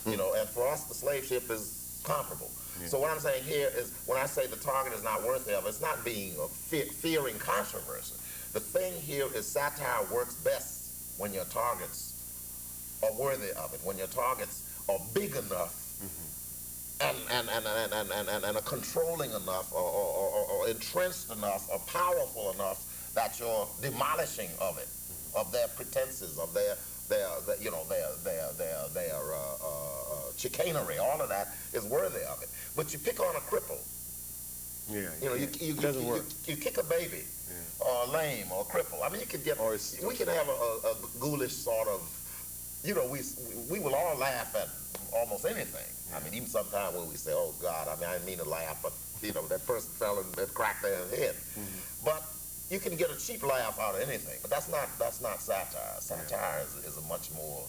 And for us, the slave ship is comparable. Yeah. So what I'm saying here is, when I say the target is not worthy of it, it's not being fearing controversy. The thing here is satire works best when your targets are worthy of it, when your targets are big enough and are controlling enough or entrenched enough or powerful enough that you're demolishing of it, of their pretenses, of their chicanery. All of that is worthy of it. But you pick on a cripple. Yeah, It doesn't work. You kick a baby, or a lame, or a cripple. I mean, you could get. We can have a ghoulish sort of. We will all laugh at almost anything. I mean, even sometimes when we say, "Oh God," I mean, I didn't mean to laugh, but that person fell and cracked their head. But you can get a cheap laugh out of anything. But that's not satire. Satire is a much more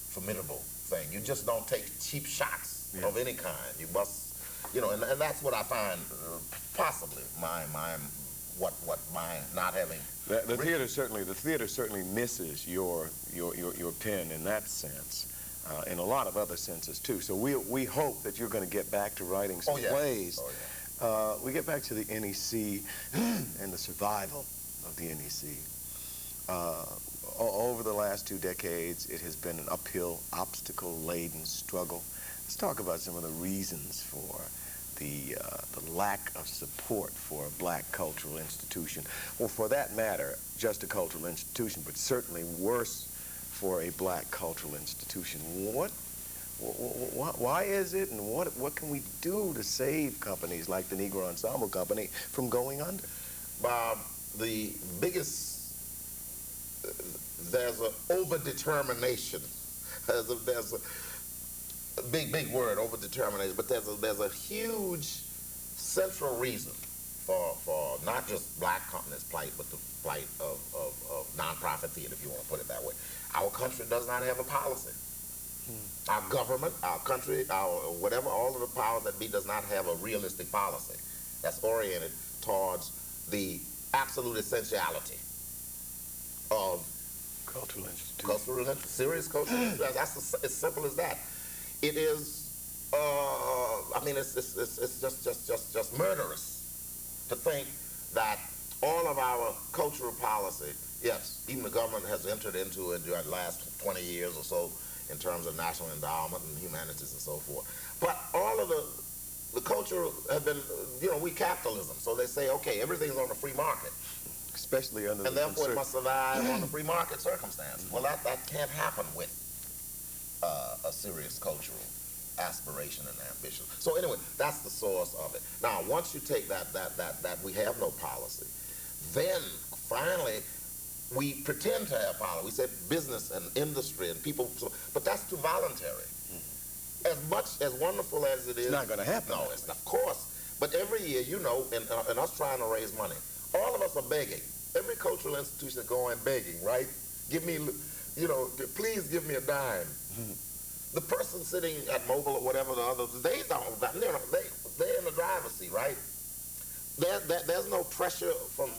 formidable thing. You just don't take cheap shots of any kind. You must. And that's what I find possibly my not having. The theater certainly misses your pen in that sense, in a lot of other senses too. So we hope that you're going to get back to writing some plays. We get back to the NEC and the survival of the NEC. Over the last 2 decades, it has been an uphill, obstacle-laden struggle. Let's talk about some of the reasons for the lack of support for a black cultural institution, or for that matter, just a cultural institution, but certainly worse for a black cultural institution. Why is it, and what can we do to save companies like the Negro Ensemble Company from going under? Bob, the biggest, there's an over-determination. There's a big word, over-determination, but there's a huge central reason for not just black companies' plight, but the plight of nonprofit theater, if you want to put it that way. Our country does not have a policy. Our government, our country, our whatever, all of the powers that be does not have a realistic policy that's oriented towards the absolute essentiality of cultural institutions. Serious cultural institutions. That's as simple as that. It is, I mean, it's just murderous to think that all of our cultural policy, yes, even the government has entered into it during the last 20 years or so in terms of national endowment and humanities and so forth. But all of the culture have been, we capitalism. So they say, okay, everything's on the free market. Especially under and therefore it must survive on the free market circumstances. Well, that can't happen with a serious cultural aspiration and ambition. So anyway, that's the source of it. Now, once you take that we have no policy, then finally we pretend to have policy. We say business and industry and people, but that's too voluntary. As wonderful as it is, It's not going to happen. no, it's of course. But every year, you know, and us trying to raise money, all of us are begging. Every cultural institution is going begging, right? Give me, you know, please give me a dime. The person sitting at Mobile or whatever the others, they're in the driver's seat, right? There's no pressure from,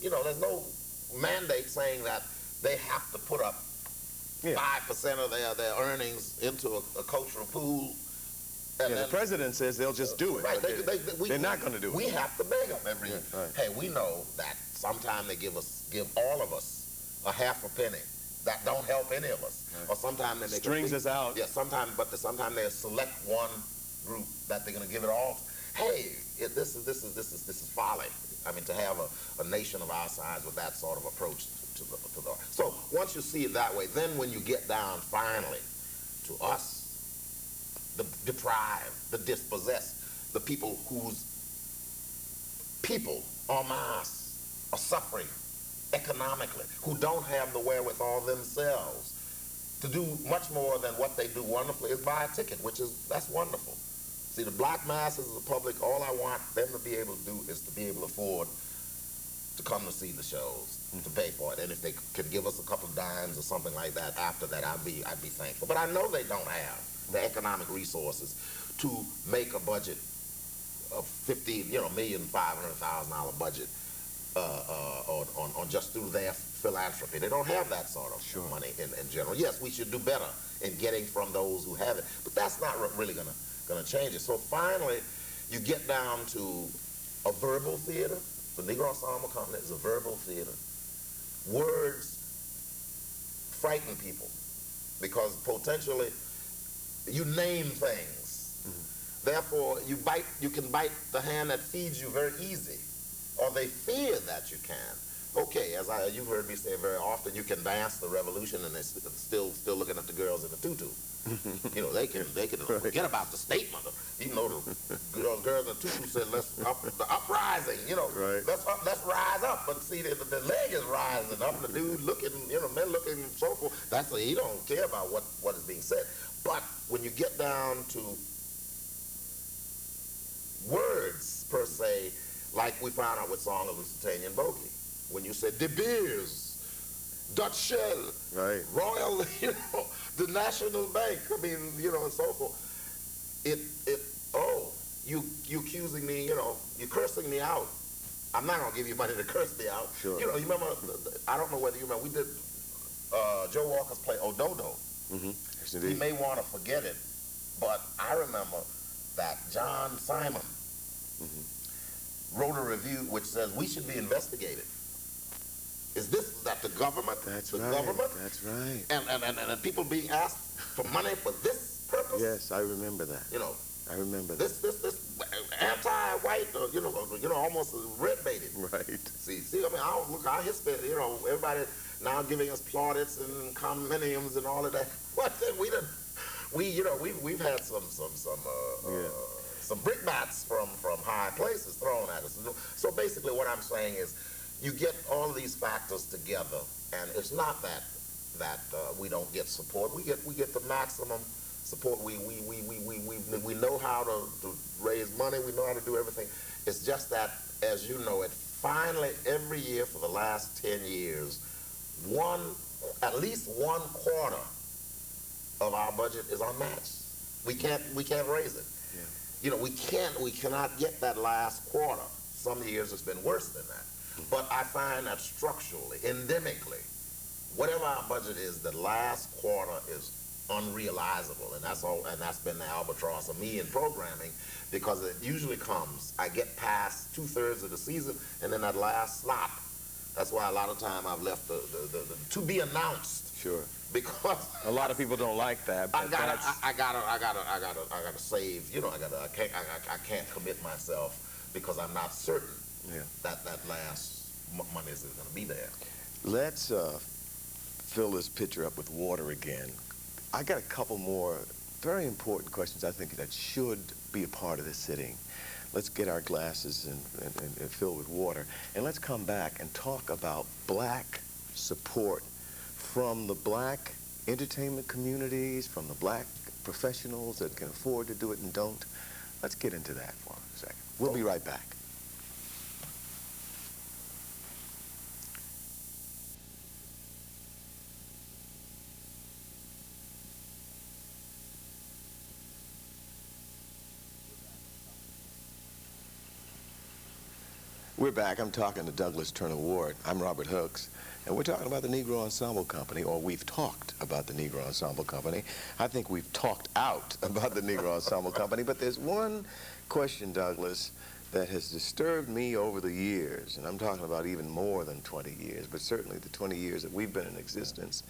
you know, there's no mandate saying that they have to put up 5% of their earnings into a cultural pool. And the president says they'll just do it. Right, They're not going to do it. We have to beg them every year. Right. Hey, we know that sometimes they give all of us a half a penny. That don't help any of us. Right. Or sometimes they strings us out. Yeah, sometimes they select one group that they're going to give it all. Hey, this is folly. I mean, to have a nation of our size with that sort of approach to the. So once you see it that way, then when you get down finally to us, the deprived, the dispossessed, the people whose people en masse are suffering economically, who don't have the wherewithal themselves to do much more than what they do wonderfully is buy a ticket, that's wonderful. See, the black masses of the public, all I want them to be able to do is to be able to afford to come to see the shows, to pay for it. And if they could give us a couple of dimes or something like that after that, I'd be thankful. But I know they don't have the economic resources to make a budget of $1,500,000 budget on just through their philanthropy. They don't have that sort of money in general. Yes, we should do better in getting from those who have it, but that's not really going to change it. So finally, you get down to a verbal theater. The Negro Ensemble Company is a verbal theater. Words frighten people because potentially you name things. Therefore, you can bite the hand that feeds you very easy, or they fear that you can. Okay, you've heard me say very often, you can dance the revolution and they're still looking at the girls in the tutu. You know, they can forget about the statement. Even though the girls in the tutu said, the uprising, you know, let's rise up. But see, the leg is rising up, the dude looking, you know, men looking and so forth. He don't care about what is being said. But when you get down to words per se, like we found out with Song of Lusitanian Bogey, when you said De Beers, Dutch Shell, Royal, you know, the National Bank, I mean, you know, and so forth. You accusing me, you know, you cursing me out. I'm not gonna give you money to curse me out. Sure. You know, you remember? I don't know whether you remember. We did Joe Walker's play Ododo. Yes, You indeed. may want to forget it, but I remember that John Simon wrote a review which says we should be investigated. Is that the government? That's the right. government? That's right. And people being asked for money for this purpose? Yes, I remember that. You know, I remember that. this anti-white, you know, almost red-baited. Right. See, I mean, our history, you know, everybody now giving us plaudits and compendiums and all of that. We've had some brickbats from high places thrown at us. So basically, what I'm saying is, you get all of these factors together, and it's not that we don't get support. We get the maximum support. We know how to raise money. We know how to do everything. It's just that, as you know it, finally every year for the last 10 years, at least 1/4 of our budget is unmatched. We can't raise it. Yeah. You know, we cannot get that last quarter. Some years it's been worse than that. But I find that structurally, endemically, whatever our budget is, the last quarter is unrealizable, and that's been the albatross of me in programming, because it usually comes. I get past 2/3 of the season, and then that last slot. That's why a lot of time I've left the to be announced. Sure. Because a lot of people don't like that. But I gotta save. You know, I can't commit myself because I'm not certain that last money is going to be there. Let's fill this pitcher up with water again. I got a couple more very important questions I think that should be a part of this sitting. Let's get our glasses and filled with water, and let's come back and talk about black support from the black entertainment communities, from the black professionals that can afford to do it and don't. Let's get into that for a second. We'll be right back. We're back. I'm talking to Douglas Turner Ward. I'm Robert Hooks, and we're talking about the Negro Ensemble Company, or we've talked about the Negro Ensemble Company. I think we've talked out about the Negro Ensemble Company, but there's one question, Douglas, that has disturbed me over the years, and I'm talking about even more than 20 years, but certainly the 20 years that we've been in existence,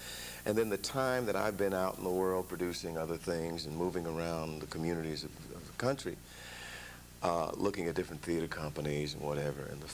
and then the time that I've been out in the world producing other things and moving around the communities of the country, looking at different theater companies and whatever, and the